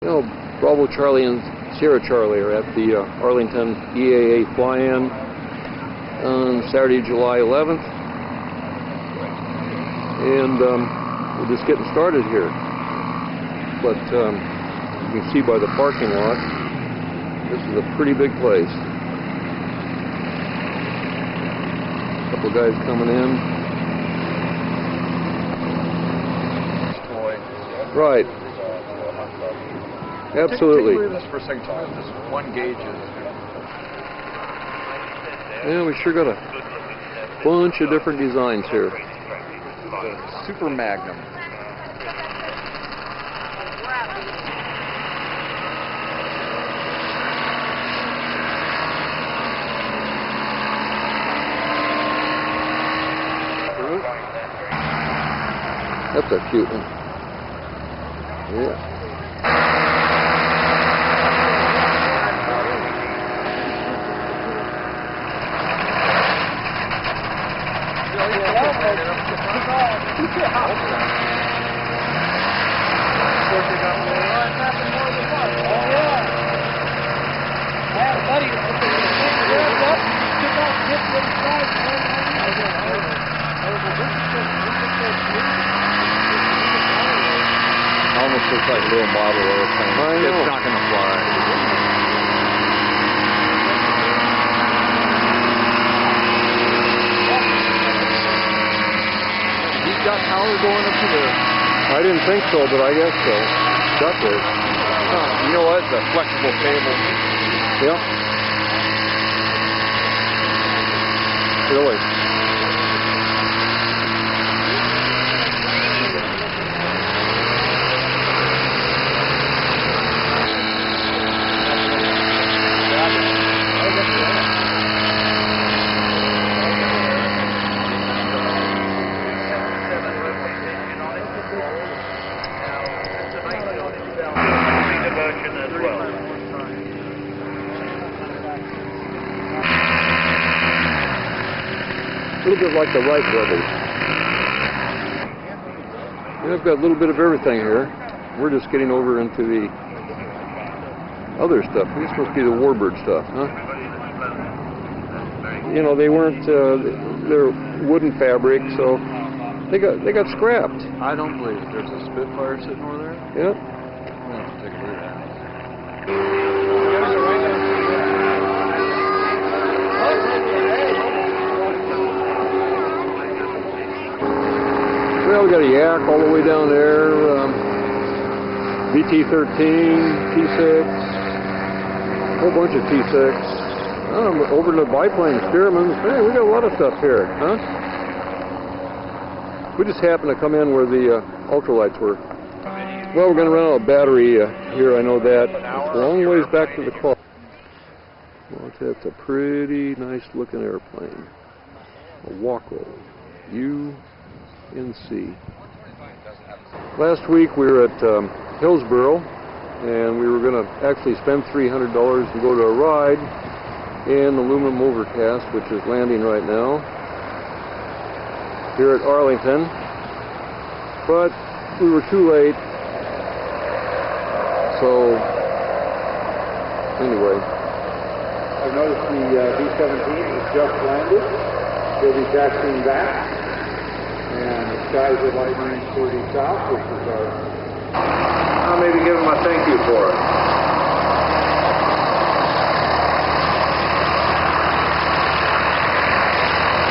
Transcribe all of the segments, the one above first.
Oh, Bravo Charlie and Sierra Charlie are at the Arlington EAA fly-in on Saturday, July 11th. And we're just getting started here. But you can see by the parking lot, this is a pretty big place. A couple guys coming in. Right. Absolutely. Take this for a second. Just one gauge is. Yeah, we sure got a bunch of different designs here. The Super Magnum. That's a cute one. Yeah. Almost looks like a little model airplane. I know. It's not going to fly. He's got power going up to there. I didn't think so, but I guess so. Got there. You know what? It's a flexible cable. Yep. Really. A little bit like the Wright brothers. Yeah, I've got a little bit of everything here. We're just getting over into the other stuff. This must be the Warbird stuff, huh? You know, they weren't. They're wooden fabric, so they got scrapped. I don't believe it. There's a Spitfire sitting over there. Yep. Let's take a look at it. Well, we got a Yak all the way down there, VT-13, T6, a whole bunch of T6. Over to the biplane, Spearmans. Hey, we got a lot of stuff here, huh? We just happened to come in where the ultralights were. Well, we're going to run out of battery here, I know that. It's a long ways back to the car. Well, that's a pretty nice looking airplane. A Waco. UNC. Last week we were at Hillsboro, and we were going to actually spend $300 and go to a ride in aluminum overcast, which is landing right now here at Arlington, but we were too late. So anyway, I've noticed the B-17 has just landed. We'll be taxiing back, and the skies are lightening toward the south, which is our... I'll maybe give them a thank you for it.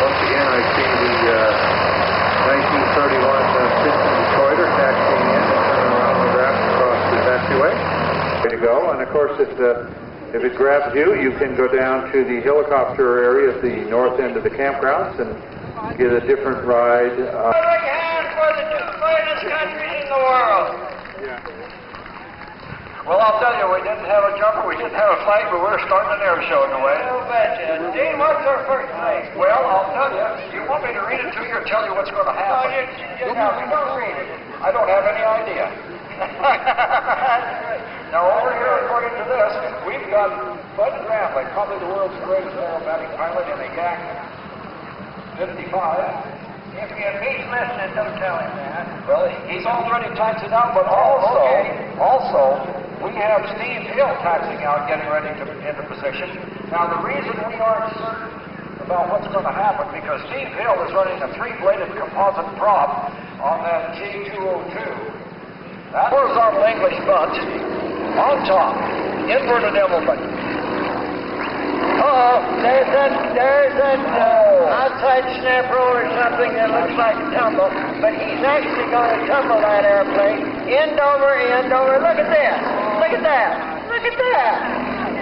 Once again, I see the 1931 Stinson Detroiter taxiing in and turning around the grass across the taxiway. Way to go, and of course if it grabs you, you can go down to the helicopter area at the north end of the campgrounds and get a different ride. Big hand for the two greatest countries in the world. Well, I'll tell you, we didn't have a jumper, we didn't have a flag, but we're starting an air show in a way. You betcha. Dean, what's our first flag? Well, I'll tell you. You want me to read it to you or tell you what's going to happen? No, don't read it. I don't have any idea. Now, over here, according to this, we've got Bud Graham, probably the world's greatest aerobatic pilot in a Yak 55. If he's listening, don't tell him that. Well, he's already typed it out, but also, we have Steve Hill taxiing out, getting ready to into position. Now, the reason we aren't certain about what's going to happen, because Steve Hill is running a 3-bladed composite prop on that G202. That horizontal English bunt on top, inverted Emelman. There's an outside snap roll or something that looks like a tumble, but he's actually going to tumble that airplane end over end over. Look at this. Look at that. Look at that.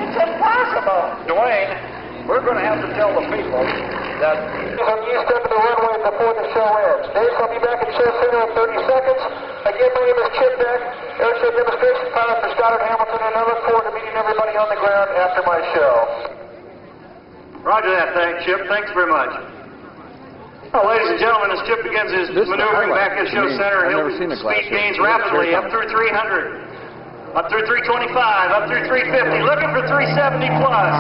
It's impossible. Dwayne, we're going to have to tell the people that you step to the runway before the show ends. Dave, I'll be back at show center in 30 seconds. Again, my name is Chip Beck, airshow demonstration pilot for Stoddard Hamilton, and I look forward to meeting everybody on the ground after my show. Roger that, Chip. Thanks very much. Well, ladies and gentlemen, as Chip begins his maneuvering back at show center, speed gains rapidly up through 300, up through 325, up through 350, looking for 370 plus.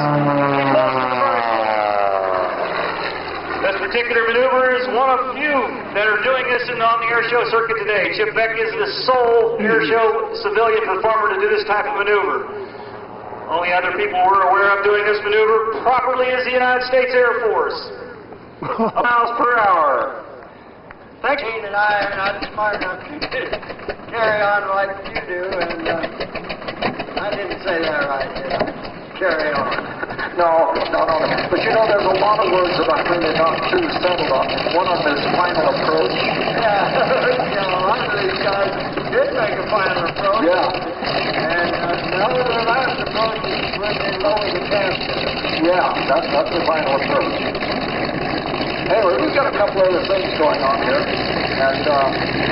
He pulls to the first. This particular maneuver is one of few that are doing this on the airshow circuit today. Chip Beck is the sole airshow civilian performer to do this type of maneuver. Only other people we're aware of doing this maneuver properly is the United States Air Force. Miles per hour. Thanks. Gene and I are not smart enough to carry on like you do, and I didn't say that right, did I? Carry on. No. But you know, there's a lot of words that I'm really not too settled on. One of them is final approach. Yeah, one of these guys did make a final approach. Yeah. And another of the last approach is when they lower the casket. Yeah, that's the final approach. Anyway, we've got a couple other things going on here. And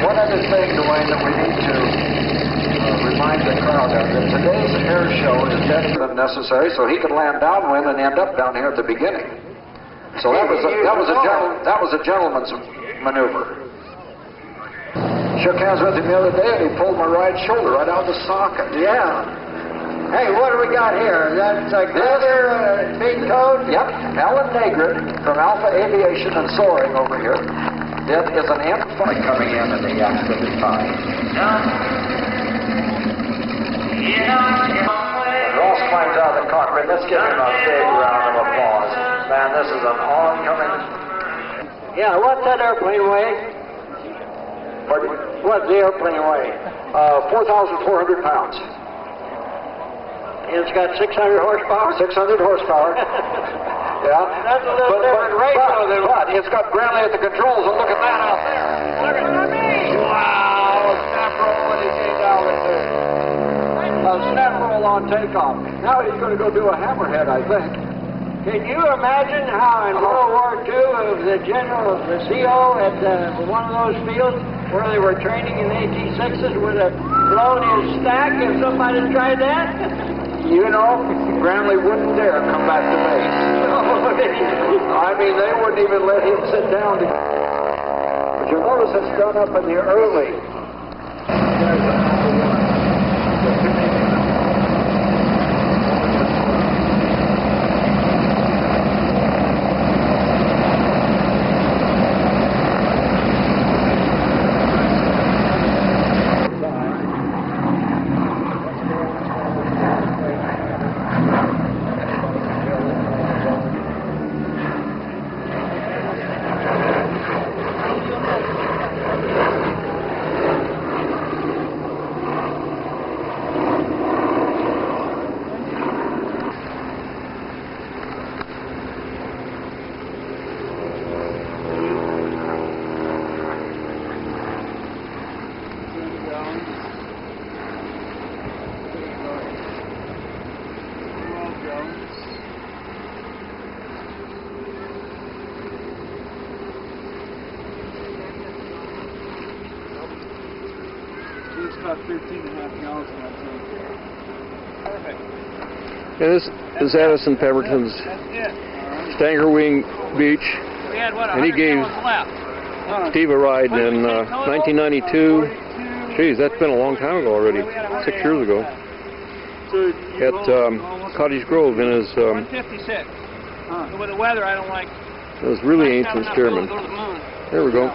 one other thing, Dwayne, that we need to remind the crowd of, that today's air show is better than necessary, so he could land downwind and end up down here at the beginning. So that was a gentleman's maneuver. Shook hands with him the other day, and he pulled my right shoulder right out of the socket. Yeah. Hey, what do we got here? That's a glitter, big coat? Yep, Alan Negrid from Alpha Aviation and Soaring over here. It is an M5 coming in at the accident time. Ross climbs out of the cockpit. Let's give him a big round of applause. Man, this is an oncoming. Yeah, what's that airplane weigh? Pardon? What's the airplane weigh? 4,400 pounds. It's got 600 horsepower? 600 horsepower. Yeah. That's a little different ratio than but it's got Brantley at the controls, and look at that out there. Look at me! Wow! Snap roll when he came down with this. A snap roll on takeoff. Now he's going to go do a hammerhead, I think. Can you imagine how in World War II the general, the CO at one of those fields where they were training in AT-6s would have blown his stack if somebody tried that? You know, Brantley wouldn't dare come back to base. I mean, they wouldn't even let him sit down. But you notice it's done up in the early. It's about 13.5 gallons in that tank. Perfect. And this is Addison Pemberton's Stanger Wing Beach, We had, what, and he 100 gave gallons left. Steve a ride in 1992. Geez, that's been a long time ago already, 6 years ago, at Cottage Grove in his, 156. So with the weather, I don't like. it was really ancient Stearman. Go to the moon. There we go.